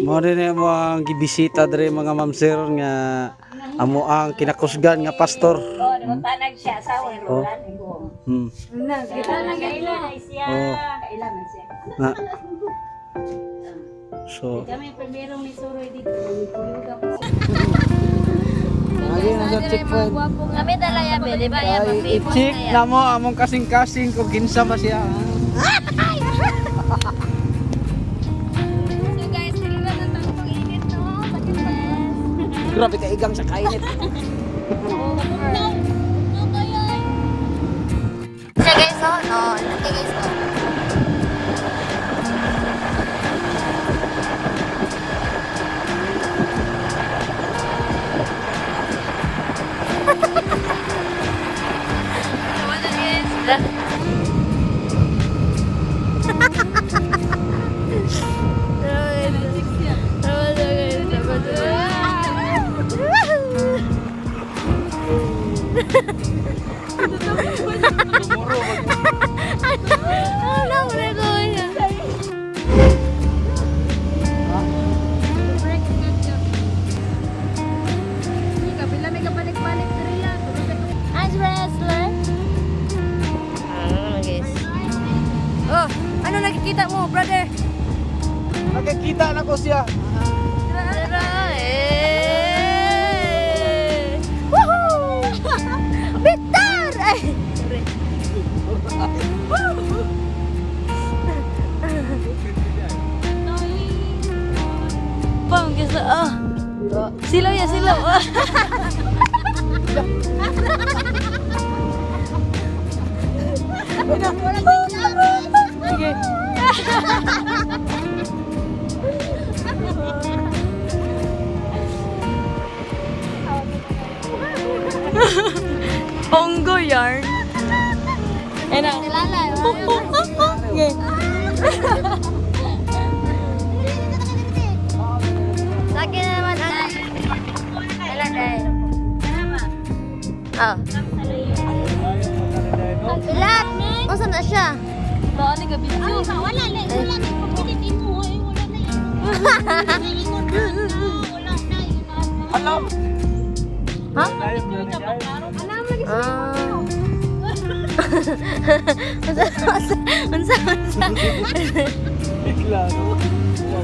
Mo din mo ang gibisita diri mga ma'am sir nga amo ang kinakusgan nga pastor. Oh, namutanag siya asawa ni Oh. Roland ko. Kita na kailan siya. Oh. Kailan man siya. Na. So, Kami primerong ni Suroy dito. Kulog ako. lagi na sa checkpoint. Kami dala yan, di ba? Yan, Ay, mag-bibos i-check na yan. na mo among kasing-kasing kung kinsa ba siya. So guys, tiliwan ng tangkong init, no? Pagkitas. Grabe ka igang sa kainit. No, kaya. Siya guys, oh. No, okay guys, oh. Oh, ano nakikita mo, brother? Nakikita na ko siya. Woohoo! Victor! Ay! Pang gusto, oh. Silaw ya, silaw. Oh. Sige. Onggo yarn. Enak. Okay. Lagi naman anak. Kailan dahil? Oh. Bilat! Masa na siya? Baka ni gabi siya. Wala na. Wala na. Pagpilitin mo. Wala na yun. Wala na yun. Alam. Ha? Alam lagi. Unsa? Klaro.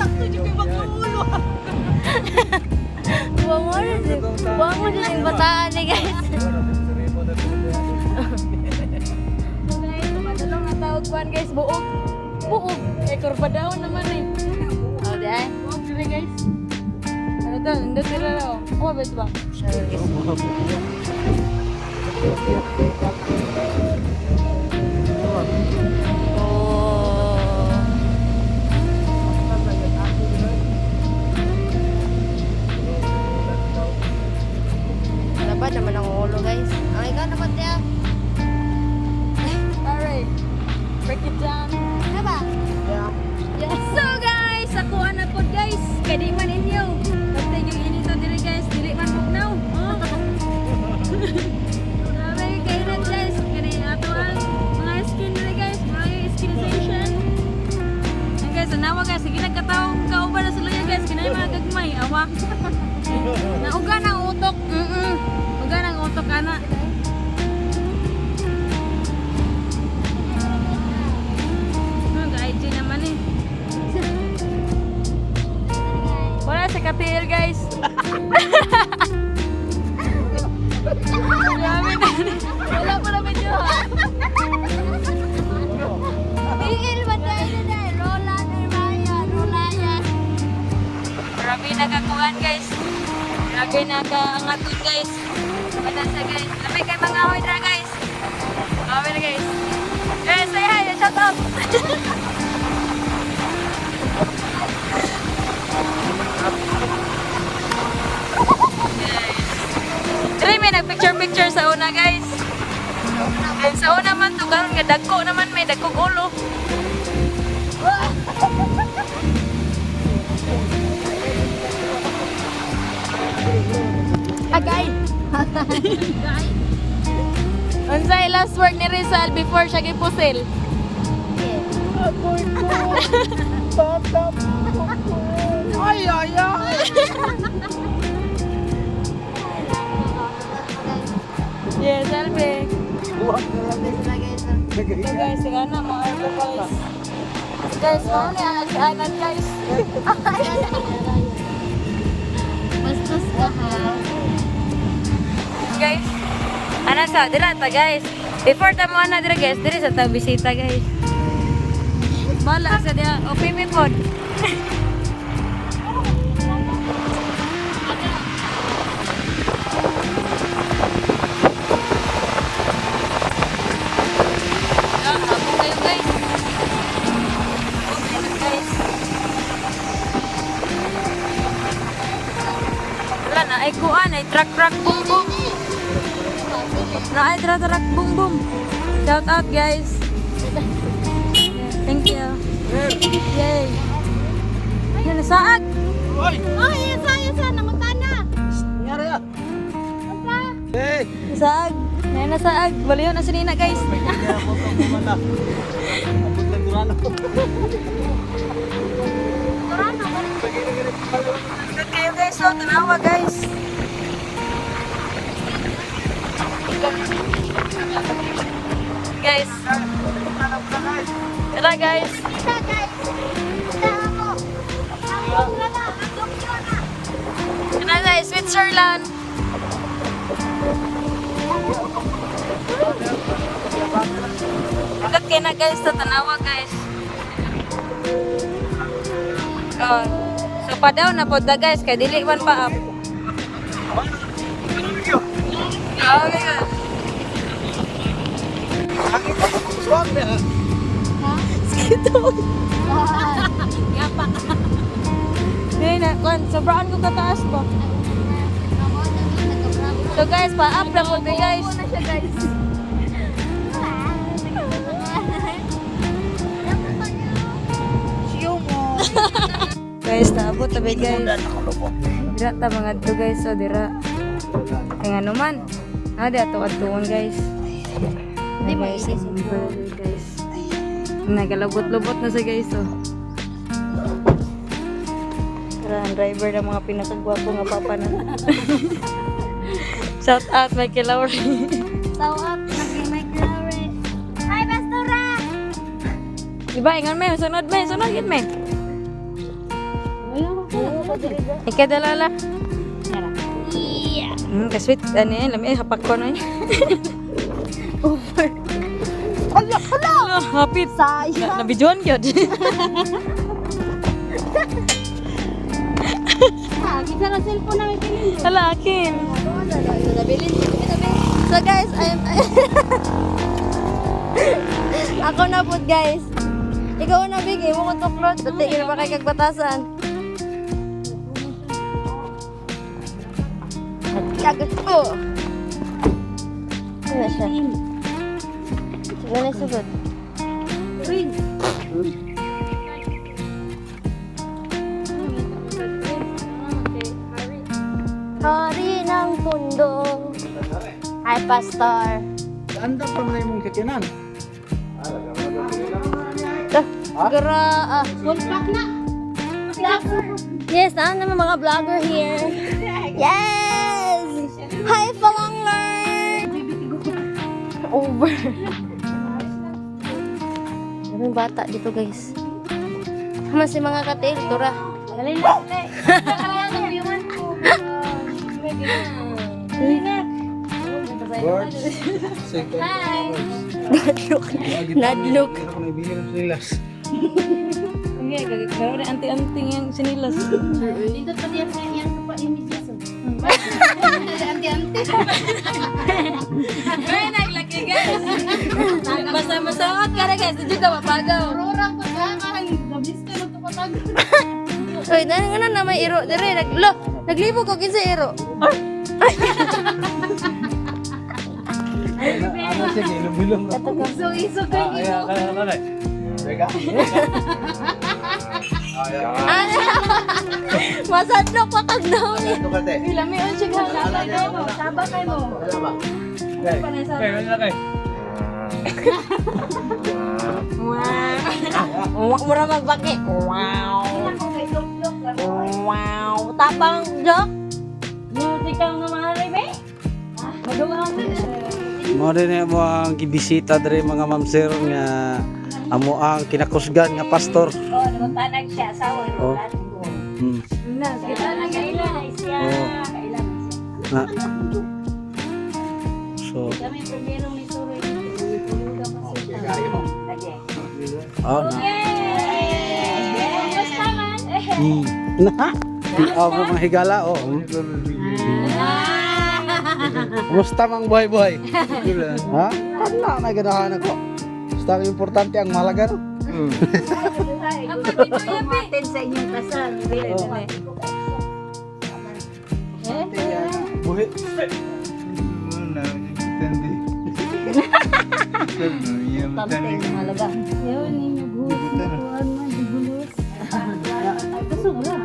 Sakto di ko magkuulo. Buwang mo din yung bataan ni guys. Madalong na tawag kuhan guys. Buog. Buog. Eh, kurpadahon naman eh. O, di ay. Buog sila guys. Ano to? Hindi sila na o. Kumabit ba? Dapat naman ang ulo guys. Ang ikaw naman tiya. Alright. Break it down. Diba? Yeah. Yes. So guys, ako na po guys. Kadi man inyo. Basta yung inito dili guys. Dili man bugnaw. Oh. Grabe kainat guys. Kani ato ang mga skin dili guys. Mga skinization. Yan guys, anawa guys. Sige nagkataong kauban na sila yan guys. Kinay mga gagmay. Awa. Nauga ng utok. Uga ng utok ana. Ga-IG naman eh. Wala sa katil guys. Wala pa na medyo ha. Tigil ba tayo na Rola ni Raya. Rolaya. Grabe nakakuhan guys. Grabe nakaangatun guys. Panasa guys. Lamay kay mga hoy na guys. Grabe na guys. Eh, say hi. Shout out. Dili may nagpicture-picture sa una guys. And sa una man to karon nga dagko naman may dagkog ulo. Agay. Unsay last work ni Rizal before siya gipusil? Ay, Ito guys, sigana mo arko guys. Guys, mau ni anak guys. Bastos ka ha. Guys, ana sa dira ta guys. Before ta mo ana dira guys, diri sa ta bisita guys. Bala sa dia, opimi pod. Ay kuan ay truck boom boom. Na ay truck boom boom. Shout out guys. Thank you. Yay. Yan saag. Oy! Ay, sa namutana. Nangyari ah. Asa? Hey! Saag. Yan na saag. Baliw na sinina guys. Kaya mo kang kumana. Abot lang durano. Turano. Good kayo guys, so tanawa guys. Guys. Tara guys. Tara guys, Switzerland. Good kayo na guys, sa tanawa guys. Oh. So pa daw na pod da guys kay dili man pa up. Okay ka. Swag na. Skito. Yapak. Dili na kon sobraan ko kataas pa. So guys, pa up na pod guys. Guys, naabot tabi guys. Dira ta mga to guys, so dira. Kaya nga naman. Ada ato atuon guys. Di ba guys? Nagalabot-lubot na sa guys oh. Tara, ang driver ng mga pinakagwapo nga papa na. Shout out Michael Lowry. Shout out Michael Lowry. Hi Pastora. Iba ingon me, sunod gid me. Ikadalala. Iya. Kasweet ano yan, lamig hapak ko na yun. Over. Hala! Hapit. Sayang. Nabidyoan yun. Kita na cellphone na may pilin. Hala, akin. So guys, ako na po guys. Ikaw na bigay mo ko tuklot. Dati ina ba kay kagbatasan? Kagat ko. Ano siya? Sila na sugod. Hari ng mundo. Hi, Pastor. Anda pa na yung katiyanan. Full-pack na. Yes, naman mga vlogger here. Yes! Hi, Falangler! Over. Daming bata dito, guys. Naman si mga katil, tura. Dali na, dali. Words. Hi! Nadlook. Nadlook. Ako na ibigay ng sinilas. Hindi, gagawin na anti-anting yung sinilas. Dito pa diyan sa iyang pa-images. Anti-anti. Gawin naglaki guys. Basta-masawat ka na guys. Hindi ka mapagaw. Rurang pa ka. Karang gabis ka magkapatag. Uy, dahil nga na may iro. Dire, naglibo ko kinsa iro. Ano siya, ilong-ilong. Iso ka Kaya, kaya. Teka. Masadlok pa kag daw ni. Ito ka, te. Ilami on siya halala daw mo. Saba kay mo. Wala ba? Okay, wala kay. Wow. Mura magbaki. Wow. Wow. Tapang jok. Music kang namahali be. Madugang na. Mo din mo ang gibisita diri mga ma'am sir nga amo ang kinakusgan nga pastor. Oh, namutanag siya sa Oh. wala. Hmm. Na, kita na kailan siya. Oh. Kailan siya. Na. So, Kami primero ni Suroy. Tulugan pa siya. Lagi. oh na. Yay! Basta man. Na. Di ako mga higala oh. Kumusta mang buhay-buhay? Ha? Kana na ganahan ako. Basta ang importante ang mahalaga no. Kumatin sa inyong kasal. Buhi. Tamteng mahalaga. Yun, ninyo buhos. Tuan man, di bulos. Kusog lang.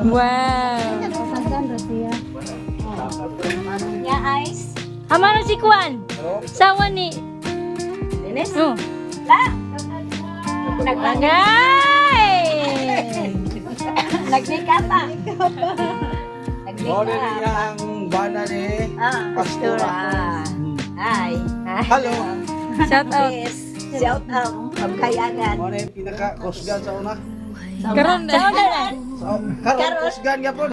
Wow. Pasagan ra siya. Ya ice. Amano si Kwan? Sawa ni Dennis? Oh. La. Naglagay. Nagnikata. Mo din ang bana ni Pastora. Hi. Hello. Shout out. Shout out. Pagkayagan. Mo na yung pinaka-kusgan sa una. Karon na. Karon kusgan gyapon.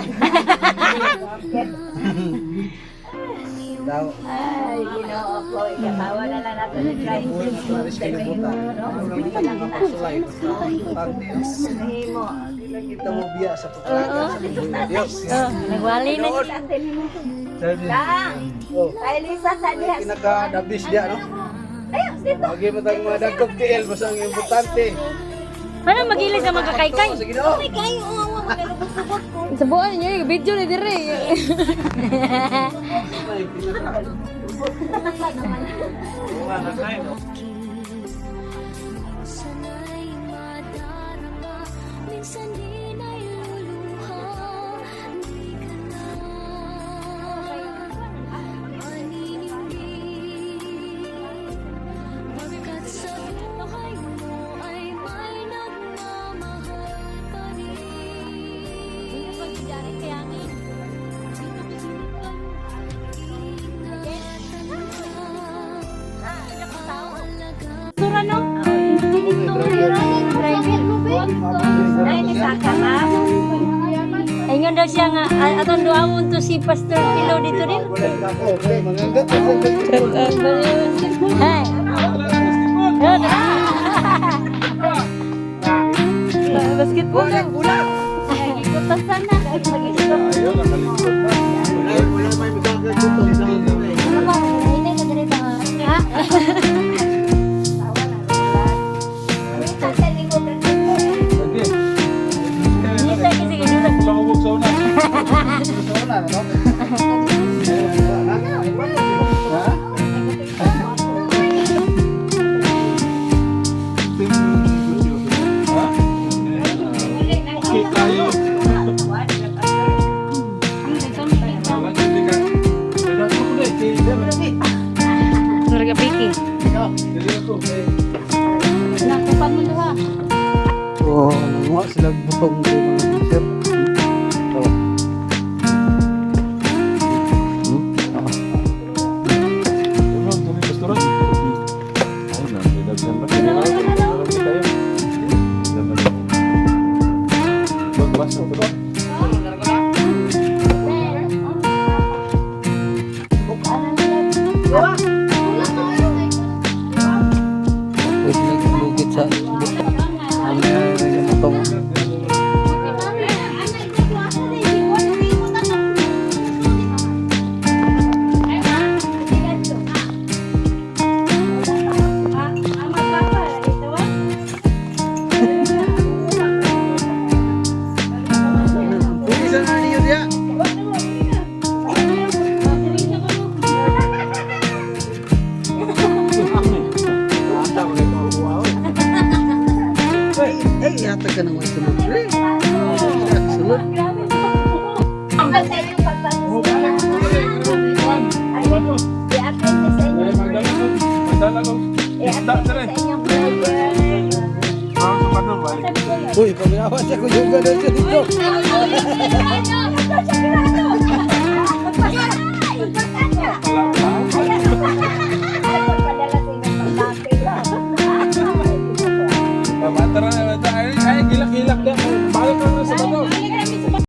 Daw. Ay, Ginoo ko, ikatawa na lang nato ni Christ. Maris kay nabuta. Sulay. Himo. Kita mo biya sa pagkakas. Dios. Nagwali na si Ate ni mo. Lang. Oh, Kay Lisa sa diha. pinaka-dabis dia no. Ayun, dito. Lagi mo tayong mga dagkog TL basta ang importante. Ano magilis sa mga kakaykay? Sige daw. Kayo, awa, magalubot-lubot ko. Sa buwan niya, video na dire. Sana'y madarama, minsan din ay luluha. Di ka na maninindig, pagkat sa buhay mo ay may nagmamahal pa rin. Sura no? Ay, ni Saka, ma'am. Ayun daw siya nga, atong duawon to si Pastor Pilo dito din. Hey. Basketball daw. Ikutan sana. Ano ba? Hindi na direta ha? Surga piki. Nakupan mo doon ha? Oh, nga sila butong di mga sir. Oh. Pwede naglugit sa ano yung butong. Pwede sa nani yun ya? Eh, yata ka naman sunod. Sunod. Uy, pag-awa siya ko yung gano'n siya dito. Ay, Mantara na tayo.